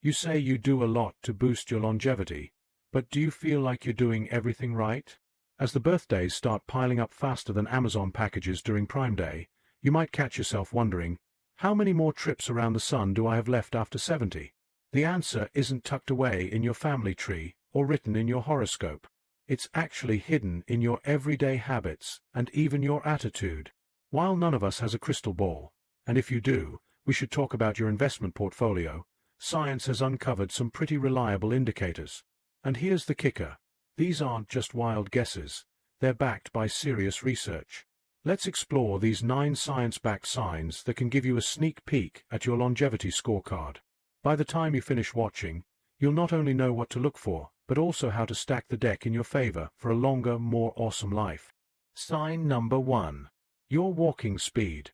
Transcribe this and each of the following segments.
You say you do a lot to boost your longevity, but do you feel like you're doing everything right? As the birthdays start piling up faster than Amazon packages during Prime Day, you might catch yourself wondering, how many more trips around the sun do I have left after 70? The answer isn't tucked away in your family tree or written in your horoscope. It's actually hidden in your everyday habits and even your attitude. While none of us has a crystal ball, and if you do, we should talk about your investment portfolio, science has uncovered some pretty reliable indicators. And here's the kicker. These aren't just wild guesses. They're backed by serious research. Let's explore these 9 science-backed signs that can give you a sneak peek at your longevity scorecard. By the time you finish watching, you'll not only know what to look for, but also how to stack the deck in your favor for a longer, more awesome life. Sign number 1. Your walking speed.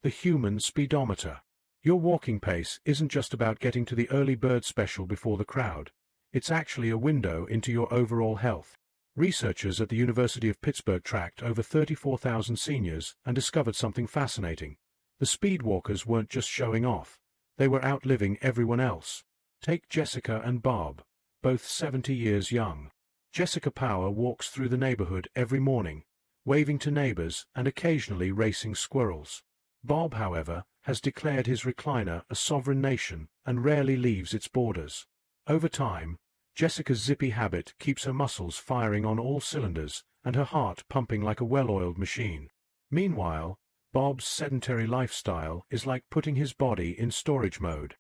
The human speedometer. Your walking pace isn't just about getting to the early bird special before the crowd. It's actually a window into your overall health. Researchers at the University of Pittsburgh tracked over 34,000 seniors and discovered something fascinating. The speed walkers weren't just showing off. They were outliving everyone else. Take Jessica and Bob, both 70 years young. Jessica Power walks through the neighborhood every morning, waving to neighbors and occasionally racing squirrels. Bob, however, has declared his recliner a sovereign nation and rarely leaves its borders. Over time, Jessica's zippy habit keeps her muscles firing on all cylinders and her heart pumping like a well-oiled machine. Meanwhile, Bob's sedentary lifestyle is like putting his body in storage mode.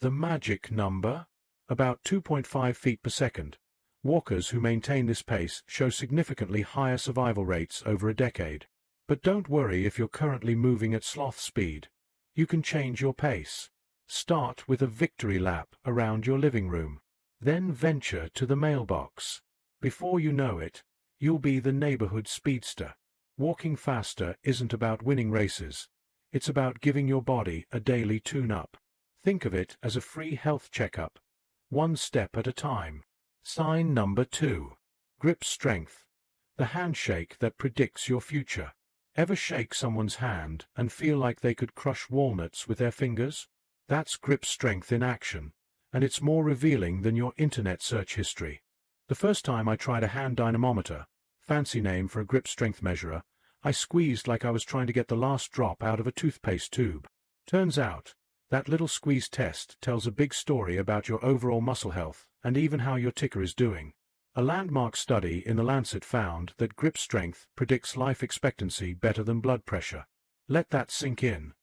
The magic number? About 2.5 feet per second. Walkers who maintain this pace show significantly higher survival rates over a decade. But don't worry if you're currently moving at sloth speed. You can change your pace. Start with a victory lap around your living room. Then venture to the mailbox. Before you know it, you'll be the neighborhood speedster. Walking faster isn't about winning races. It's about giving your body a daily tune-up. Think of it as a free health checkup, one step at a time. Sign number 2. Grip strength. The handshake that predicts your future. Ever shake someone's hand and feel like they could crush walnuts with their fingers? That's grip strength in action, and it's more revealing than your internet search history. The first time I tried a hand dynamometer, fancy name for a grip strength measurer, I squeezed like I was trying to get the last drop out of a toothpaste tube. Turns out, that little squeeze test tells a big story about your overall muscle health and even how your ticker is doing. A landmark study in The Lancet found that grip strength predicts life expectancy better than blood pressure. Let that sink in.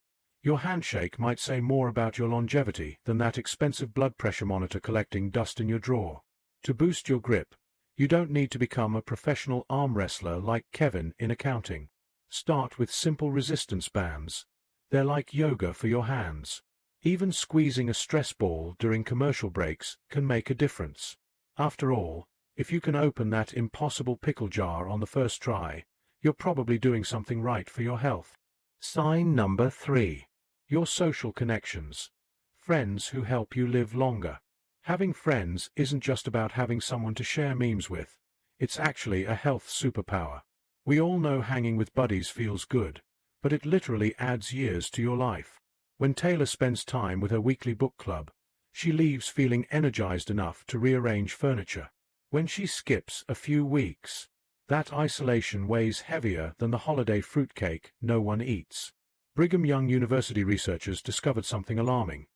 Your handshake might say more about your longevity than that expensive blood pressure monitor collecting dust in your drawer. To boost your grip, you don't need to become a professional arm wrestler like Kevin in accounting. Start with simple resistance bands. They're like yoga for your hands. Even squeezing a stress ball during commercial breaks can make a difference. After all, if you can open that impossible pickle jar on the first try, you're probably doing something right for your health. Sign number 3. Your social connections. Friends who help you live longer. Having friends isn't just about having someone to share memes with. It's actually a health superpower. We all know hanging with buddies feels good, but it literally adds years to your life. When Taylor spends time with her weekly book club, she leaves feeling energized enough to rearrange furniture. When she skips a few weeks, that isolation weighs heavier than the holiday fruitcake no one eats. Brigham Young University researchers discovered something alarming.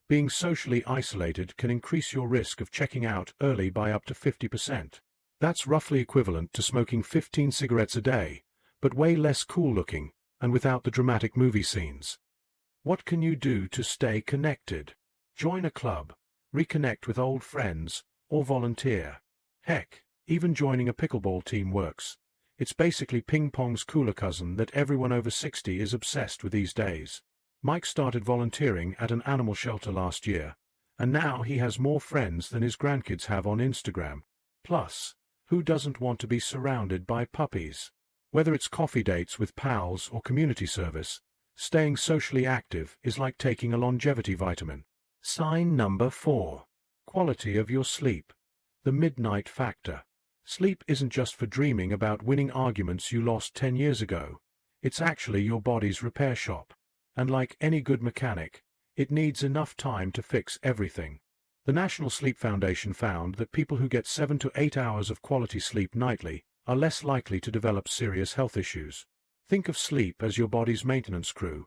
Being socially isolated can increase your risk of checking out early by up to 50%. That's roughly equivalent to smoking 15 cigarettes a day, but way less cool-looking, and without the dramatic movie scenes. What can you do to stay connected? Join a club, reconnect with old friends, or volunteer. Heck, even joining a pickleball team works. It's basically ping-pong's cooler cousin that everyone over 60 is obsessed with these days. Mike started volunteering at an animal shelter last year, and now he has more friends than his grandkids have on Instagram. Plus, who doesn't want to be surrounded by puppies? Whether it's coffee dates with pals or community service, staying socially active is like taking a longevity vitamin. Sign number 4. Quality of your sleep. The midnight factor. Sleep isn't just for dreaming about winning arguments you lost 10 years ago. It's actually your body's repair shop. And like any good mechanic, it needs enough time to fix everything. The National Sleep Foundation found that people who get 7 to 8 hours of quality sleep nightly are less likely to develop serious health issues. Think of sleep as your body's maintenance crew.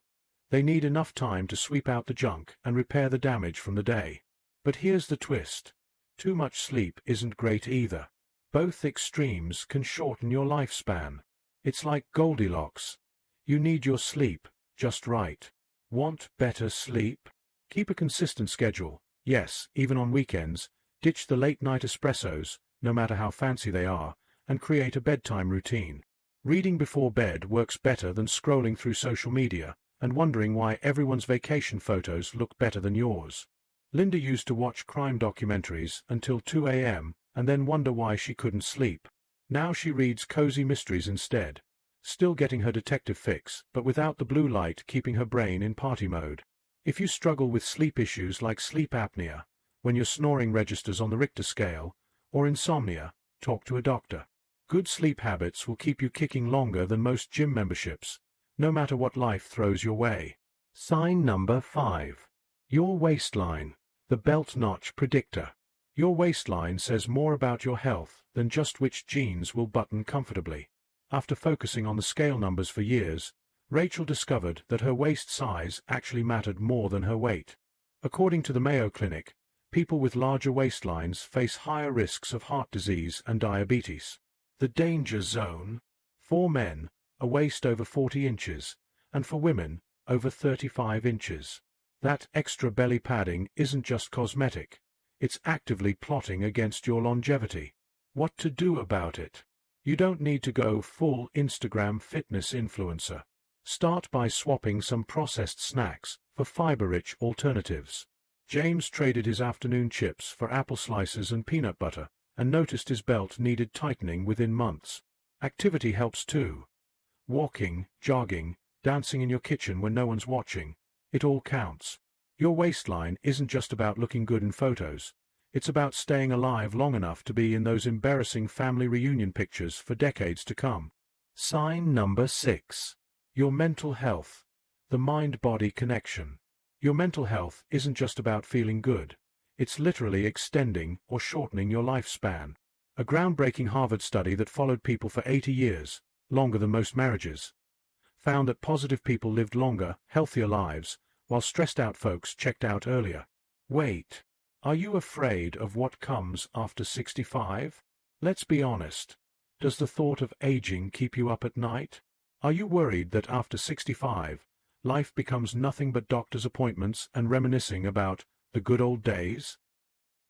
They need enough time to sweep out the junk and repair the damage from the day. But here's the twist. Too much sleep isn't great either. Both extremes can shorten your lifespan. It's like Goldilocks. You need your sleep just right. Want better sleep? Keep a consistent schedule. Yes, even on weekends. Ditch the late-night espressos, no matter how fancy they are, and create a bedtime routine. Reading before bed works better than scrolling through social media and wondering why everyone's vacation photos look better than yours. Linda used to watch crime documentaries until 2 a.m. and then wonder why she couldn't sleep. Now she reads cozy mysteries instead, still getting her detective fix, but without the blue light keeping her brain in party mode. If you struggle with sleep issues like sleep apnea, when your snoring registers on the Richter scale, or insomnia, talk to a doctor. Good sleep habits will keep you kicking longer than most gym memberships, no matter what life throws your way. Sign number 5. Your waistline, the belt notch predictor. Your waistline says more about your health than just which jeans will button comfortably. After focusing on the scale numbers for years, Rachel discovered that her waist size actually mattered more than her weight. According to the Mayo Clinic, people with larger waistlines face higher risks of heart disease and diabetes. The danger zone: for men, a waist over 40 inches, and for women, over 35 inches. That extra belly padding isn't just cosmetic, it's actively plotting against your longevity. What to do about it? You don't need to go full Instagram fitness influencer. Start by swapping some processed snacks for fiber-rich alternatives. James traded his afternoon chips for apple slices and peanut butter, and noticed his belt needed tightening within months. Activity helps too. Walking, jogging, dancing in your kitchen when no one's watching. It all counts. Your waistline isn't just about looking good in photos. It's about staying alive long enough to be in those embarrassing family reunion pictures for decades to come. Sign number 6. Your mental health, the mind-body connection. Your mental health isn't just about feeling good. It's literally extending or shortening your lifespan. A groundbreaking Harvard study that followed people for 80 years, longer than most marriages, found that positive people lived longer, healthier lives, while stressed-out folks checked out earlier. Wait, are you afraid of what comes after 65? Let's be honest. Does the thought of aging keep you up at night? Are you worried that after 65, life becomes nothing but doctor's appointments and reminiscing about the good old days?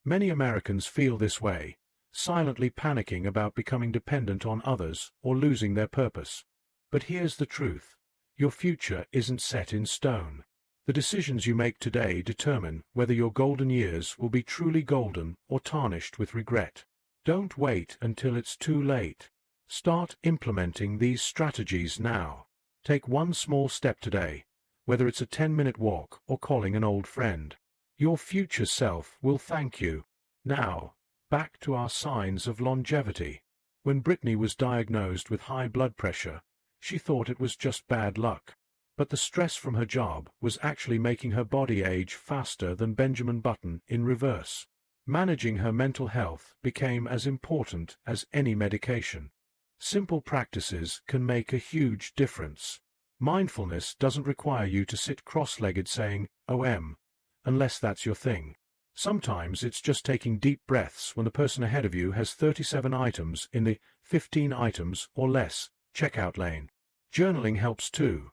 Many Americans feel this way, silently panicking about becoming dependent on others or losing their purpose. But here's the truth. Your future isn't set in stone. The decisions you make today determine whether your golden years will be truly golden or tarnished with regret. Don't wait until it's too late. Start implementing these strategies now. Take one small step today, whether it's a 10-minute walk or calling an old friend. Your future self will thank you. Now, back to our signs of longevity. When Brittany was diagnosed with high blood pressure, she thought it was just bad luck. But the stress from her job was actually making her body age faster than Benjamin Button in reverse. Managing her mental health became as important as any medication. Simple practices can make a huge difference. Mindfulness doesn't require you to sit cross-legged saying, "OM," unless that's your thing. Sometimes it's just taking deep breaths when the person ahead of you has 37 items in the 15 items or less checkout lane. Journaling helps too.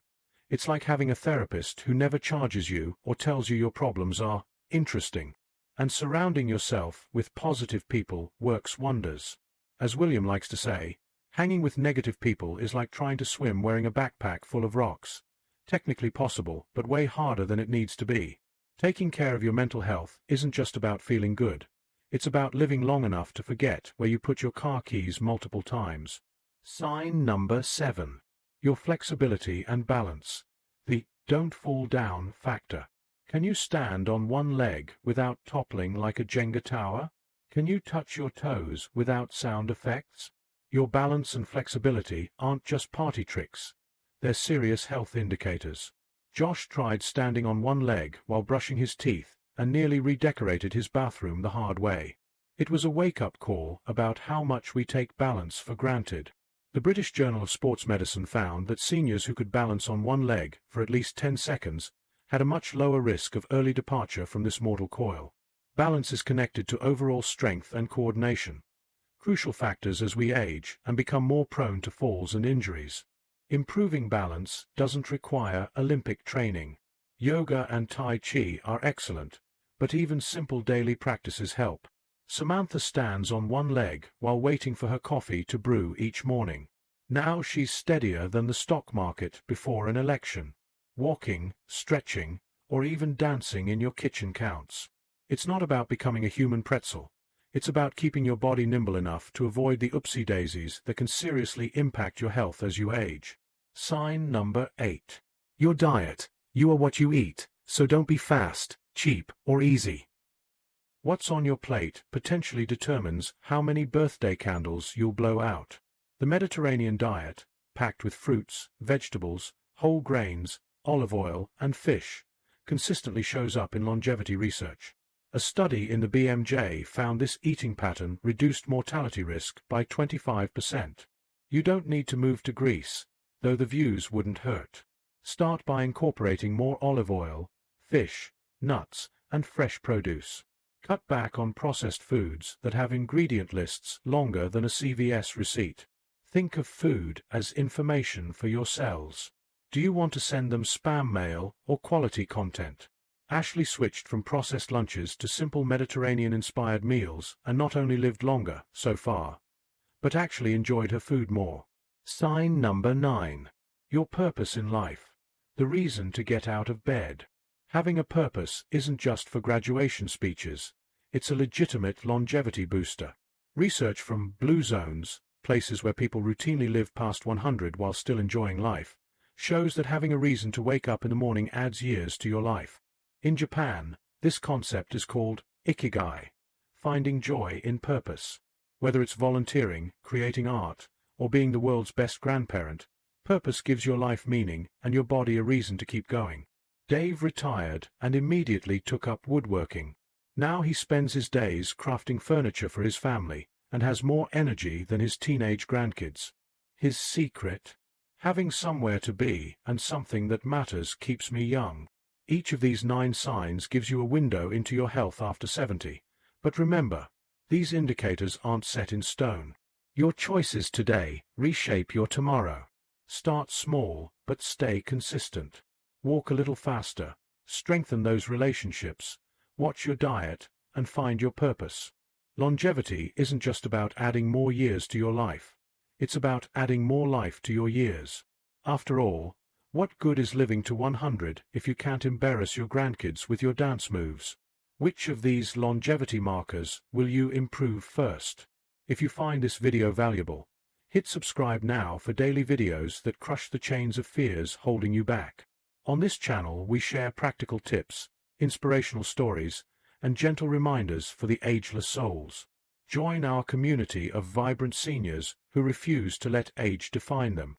It's like having a therapist who never charges you or tells you your problems are interesting. And surrounding yourself with positive people works wonders. As William likes to say, hanging with negative people is like trying to swim wearing a backpack full of rocks. Technically possible, but way harder than it needs to be. Taking care of your mental health isn't just about feeling good. It's about living long enough to forget where you put your car keys multiple times. Sign number 7. Your flexibility and balance. The don't fall down factor. Can you stand on one leg without toppling like a Jenga tower? Can you touch your toes without sound effects? Your balance and flexibility aren't just party tricks. They're serious health indicators. Josh tried standing on one leg while brushing his teeth, and nearly redecorated his bathroom the hard way. It was a wake-up call about how much we take balance for granted. The British Journal of Sports Medicine found that seniors who could balance on one leg for at least 10 seconds had a much lower risk of early departure from this mortal coil. Balance is connected to overall strength and coordination, crucial factors as we age and become more prone to falls and injuries. Improving balance doesn't require Olympic training. Yoga and Tai Chi are excellent, but even simple daily practices help. Samantha stands on one leg while waiting for her coffee to brew each morning. Now she's steadier than the stock market before an election. Walking, stretching, or even dancing in your kitchen counts. It's not about becoming a human pretzel. It's about keeping your body nimble enough to avoid the oopsie-daisies that can seriously impact your health as you age. Sign number 8. Your diet. You are what you eat, so don't be fast, cheap, or easy. What's on your plate potentially determines how many birthday candles you'll blow out. The Mediterranean diet, packed with fruits, vegetables, whole grains, olive oil, and fish, consistently shows up in longevity research. A study in the BMJ found this eating pattern reduced mortality risk by 25%. You don't need to move to Greece, though the views wouldn't hurt. Start by incorporating more olive oil, fish, nuts, and fresh produce. Cut back on processed foods that have ingredient lists longer than a CVS receipt. Think of food as information for your cells. Do you want to send them spam mail or quality content? Ashley switched from processed lunches to simple Mediterranean-inspired meals and not only lived longer, so far, but actually enjoyed her food more. Sign number 9. Your purpose in life. The reason to get out of bed. Having a purpose isn't just for graduation speeches. It's a legitimate longevity booster. Research from Blue Zones, places where people routinely live past 100 while still enjoying life, shows that having a reason to wake up in the morning adds years to your life. In Japan, this concept is called ikigai, finding joy in purpose. Whether it's volunteering, creating art, or being the world's best grandparent, purpose gives your life meaning and your body a reason to keep going. Dave retired and immediately took up woodworking. Now he spends his days crafting furniture for his family and has more energy than his teenage grandkids. His secret? Having somewhere to be and something that matters keeps me young. Each of these 9 signs gives you a window into your health after 70. But remember, these indicators aren't set in stone. Your choices today reshape your tomorrow. Start small, but stay consistent. Walk a little faster, strengthen those relationships, watch your diet, and find your purpose. Longevity isn't just about adding more years to your life. It's about adding more life to your years. After all, what good is living to 100 if you can't embarrass your grandkids with your dance moves? Which of these longevity markers will you improve first? If you find this video valuable, hit subscribe now for daily videos that crush the chains of fears holding you back. On this channel we share practical tips, inspirational stories, and gentle reminders for the ageless souls. Join our community of vibrant seniors who refuse to let age define them.